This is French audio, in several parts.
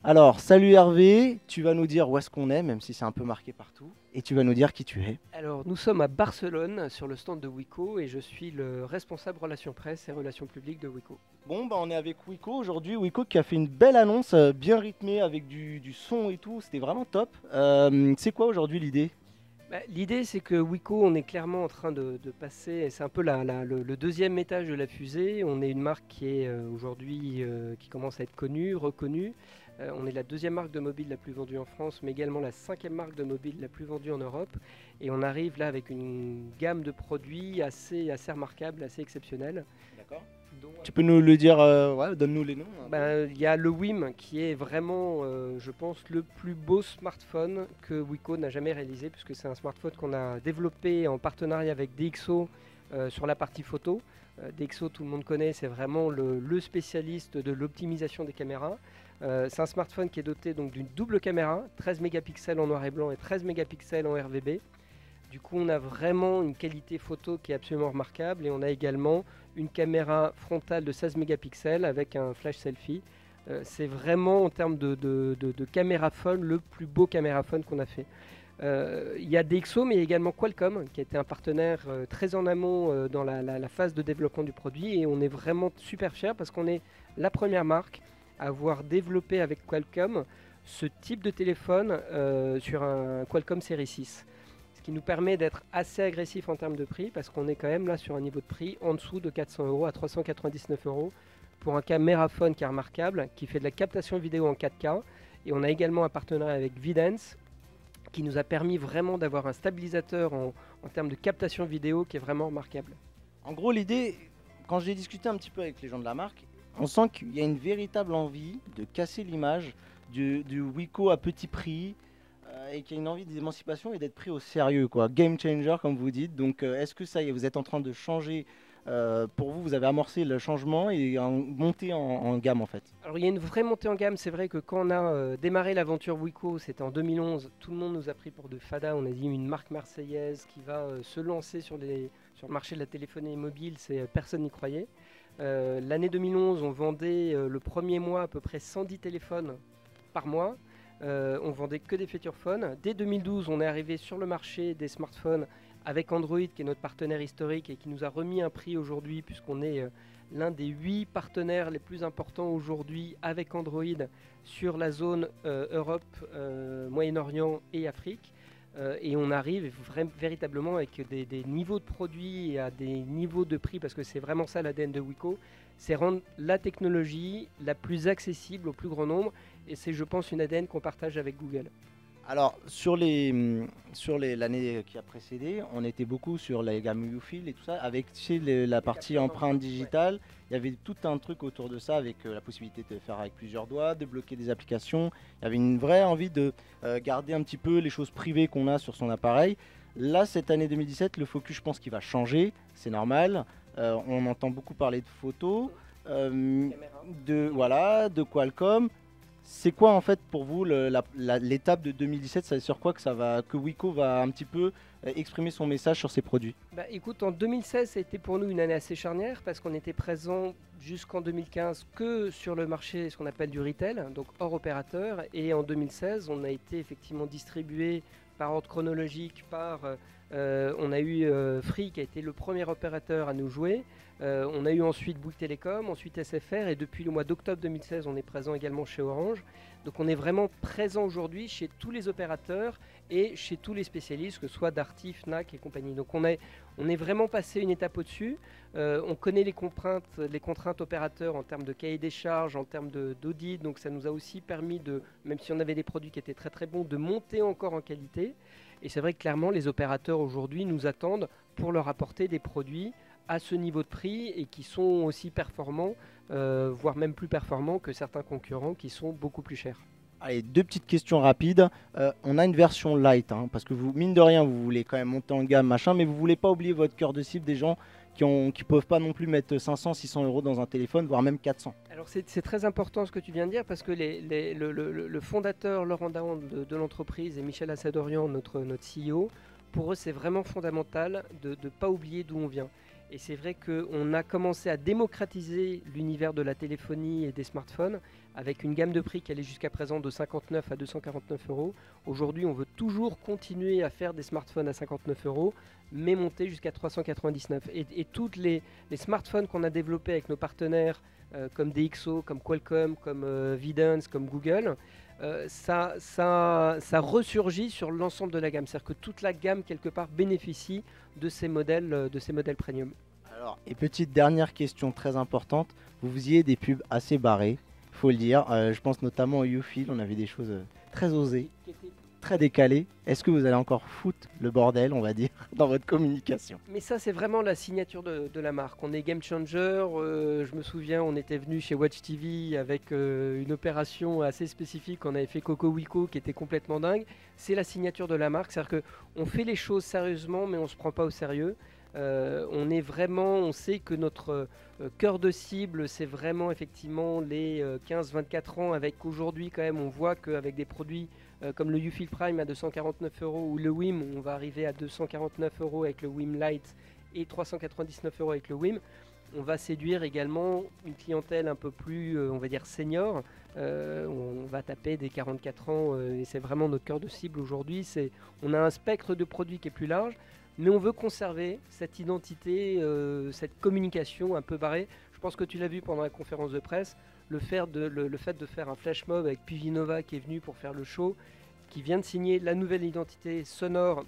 Alors, salut Hervé, tu vas nous dire où est-ce qu'on est, même si c'est un peu marqué partout, et tu vas nous dire qui tu es. Alors, nous sommes à Barcelone sur le stand de Wiko et je suis le responsable relations presse et relations publiques de Wiko. Bon, bah on est avec Wiko aujourd'hui. Wiko qui a fait une belle annonce, bien rythmée avec du son et tout. C'était vraiment top. C'est quoi aujourd'hui l'idée? L'idée, c'est que Wiko, on est clairement en train de passer, c'est un peu le deuxième étage de la fusée. On est une marque qui est aujourd'hui, qui commence à être connue, reconnue. On est la deuxième marque de mobile la plus vendue en France, mais également la cinquième marque de mobile la plus vendue en Europe. Et on arrive là avec une gamme de produits assez remarquable, assez exceptionnelle. D'accord. dont Tu peux nous le dire, ouais, donne-nous les noms un peu. Il y a le WIM qui est vraiment, je pense, le plus beau smartphone que Wiko n'a jamais réalisé, puisque c'est un smartphone qu'on a développé en partenariat avec DxO sur la partie photo. DxO, tout le monde connaît, c'est vraiment le spécialiste de l'optimisation des caméras. C'est un smartphone qui est doté donc d'une double caméra, 13 mégapixels en noir et blanc et 13 mégapixels en RVB. Du coup, on a vraiment une qualité photo qui est absolument remarquable et on a également une caméra frontale de 16 mégapixels avec un flash selfie. C'est vraiment en termes de caméraphone le plus beau caméraphone qu'on a fait. Il y a DxO mais également Qualcomm qui a été un partenaire très en amont dans la phase de développement du produit et on est vraiment super fiers parce qu'on est la première marque à avoir développé avec Qualcomm ce type de téléphone sur un Qualcomm Série 6, ce qui nous permet d'être assez agressif en termes de prix parce qu'on est quand même là sur un niveau de prix en dessous de 400 euros à 399 euros pour un caméraphone qui est remarquable, qui fait de la captation vidéo en 4K. Et on a également un partenariat avec Vidence qui nous a permis vraiment d'avoir un stabilisateur en termes de captation vidéo qui est vraiment remarquable. En gros, l'idée, quand j'ai discuté un petit peu avec les gens de la marque, on sent qu'il y a une véritable envie de casser l'image du Wiko à petit prix, et qu'il y a une envie d'émancipation et d'être pris au sérieux, quoi. Game changer, comme vous dites. Donc, est-ce que ça y est, vous êtes en train de changer, pour vous, vous avez amorcé le changement et monté en gamme, en fait? Alors il y a une vraie montée en gamme, c'est vrai que quand on a démarré l'aventure Wiko, c'était en 2011, tout le monde nous a pris pour de fada, on a dit une marque marseillaise qui va se lancer sur le marché de la téléphonie mobile, personne n'y croyait. L'année 2011, on vendait le premier mois à peu près 110 téléphones par mois. On vendait que des feature phones. Dès 2012, on est arrivé sur le marché des smartphones avec Android, qui est notre partenaire historique et qui nous a remis un prix aujourd'hui, puisqu'on est l'un des 8 partenaires les plus importants aujourd'hui avec Android sur la zone Europe, Moyen-Orient et Afrique. Et on arrive véritablement avec des niveaux de produits et à des niveaux de prix, parce que c'est vraiment ça l'ADN de Wiko, c'est rendre la technologie la plus accessible au plus grand nombre, et c'est je pense une ADN qu'on partage avec Google. Alors, l'année qui a précédé, on était beaucoup sur les gammes Ufil et tout ça, avec tu sais, la partie empreinte digitale. Il y avait tout un truc autour de ça, avec la possibilité de faire avec plusieurs doigts, de bloquer des applications. Il y avait une vraie envie de garder un petit peu les choses privées qu'on a sur son appareil. Là, cette année 2017, le focus, je pense qu'il va changer, c'est normal. On entend beaucoup parler de photos, Caméra. voilà, de Qualcomm. C'est quoi en fait pour vous l'étape de 2017? C'est sur quoi que Wiko va un petit peu exprimer son message sur ses produits? Écoute, en 2016, ça a été pour nous une année assez charnière parce qu'on était présent jusqu'en 2015 que sur le marché, ce qu'on appelle du retail, donc hors opérateur. Et en 2016, on a été effectivement distribué par ordre chronologique, on a eu Free qui a été le premier opérateur à nous jouer. On a eu ensuite Bouygues Télécom, ensuite SFR, et depuis le mois d'octobre 2016, on est présent également chez Orange. Donc on est vraiment présent aujourd'hui chez tous les opérateurs et chez tous les spécialistes, que ce soit Darty, Fnac et compagnie. Donc on est vraiment passé une étape au-dessus. On connaît les contraintes opérateurs en termes de cahier des charges, en termes d'audit. Donc ça nous a aussi permis de, même si on avait des produits qui étaient très très bons, de monter encore en qualité. Et c'est vrai que clairement les opérateurs aujourd'hui nous attendent pour leur apporter des produits à ce niveau de prix et qui sont aussi performants, voire même plus performants que certains concurrents qui sont beaucoup plus chers. Allez, deux petites questions rapides. On a une version light, hein, parce que vous, mine de rien, vous voulez quand même monter en gamme, machin, mais vous voulez pas oublier votre cœur de cible des gens qui peuvent pas non plus mettre 500, 600 euros dans un téléphone, voire même 400. Alors c'est très important ce que tu viens de dire parce que le fondateur Laurent Dahan de l'entreprise et Michel Assadorian, notre CEO, pour eux c'est vraiment fondamental de ne pas oublier d'où on vient. Et c'est vrai qu'on a commencé à démocratiser l'univers de la téléphonie et des smartphones avec une gamme de prix qui allait jusqu'à présent de 59 à 249 euros. Aujourd'hui, on veut toujours continuer à faire des smartphones à 59 euros, mais monter jusqu'à 399. Et tous les smartphones qu'on a développés avec nos partenaires, comme DxO, comme Qualcomm, comme Vidance, comme Google, ça ressurgit sur l'ensemble de la gamme. C'est-à-dire que toute la gamme, quelque part, bénéficie de ces modèles premium. Alors, et petite dernière question très importante, vous faisiez des pubs assez barrées, faut le dire. Je pense notamment au YouFil, on avait des choses très osées, très décalées. Est-ce que vous allez encore foutre le bordel, on va dire, dans votre communication? Mais ça, c'est vraiment la signature de la marque. On est game changer. Je me souviens, on était venu chez Watch TV avec une opération assez spécifique. On avait fait Coco Wico qui était complètement dingue. C'est la signature de la marque. C'est-à-dire qu'on fait les choses sérieusement, mais on ne se prend pas au sérieux. On sait que notre cœur de cible, c'est vraiment effectivement les 15-24 ans. Avec aujourd'hui, quand même, on voit qu'avec des produits comme le YouFil Prime à 249 euros ou le WIM, on va arriver à 249 euros avec le WIM Lite et 399 euros avec le WIM. On va séduire également une clientèle un peu plus, on va dire, senior. On va taper des 44 ans et c'est vraiment notre cœur de cible aujourd'hui. On a un spectre de produits qui est plus large, mais on veut conserver cette identité, cette communication un peu barrée. Je pense que tu l'as vu pendant la conférence de presse. Le fait de faire un flash mob avec Pivinova qui est venu pour faire le show, qui vient de signer la nouvelle identité sonore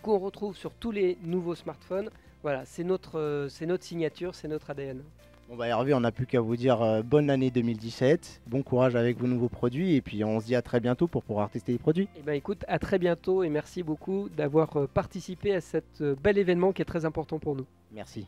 qu'on retrouve sur tous les nouveaux smartphones. Voilà, c'est notre signature, c'est notre ADN. Bon bah Hervé, on n'a plus qu'à vous dire bonne année 2017, bon courage avec vos nouveaux produits et puis on se dit à très bientôt pour pouvoir tester les produits. Eh bien écoute, à très bientôt et merci beaucoup d'avoir participé à cet bel événement qui est très important pour nous. Merci.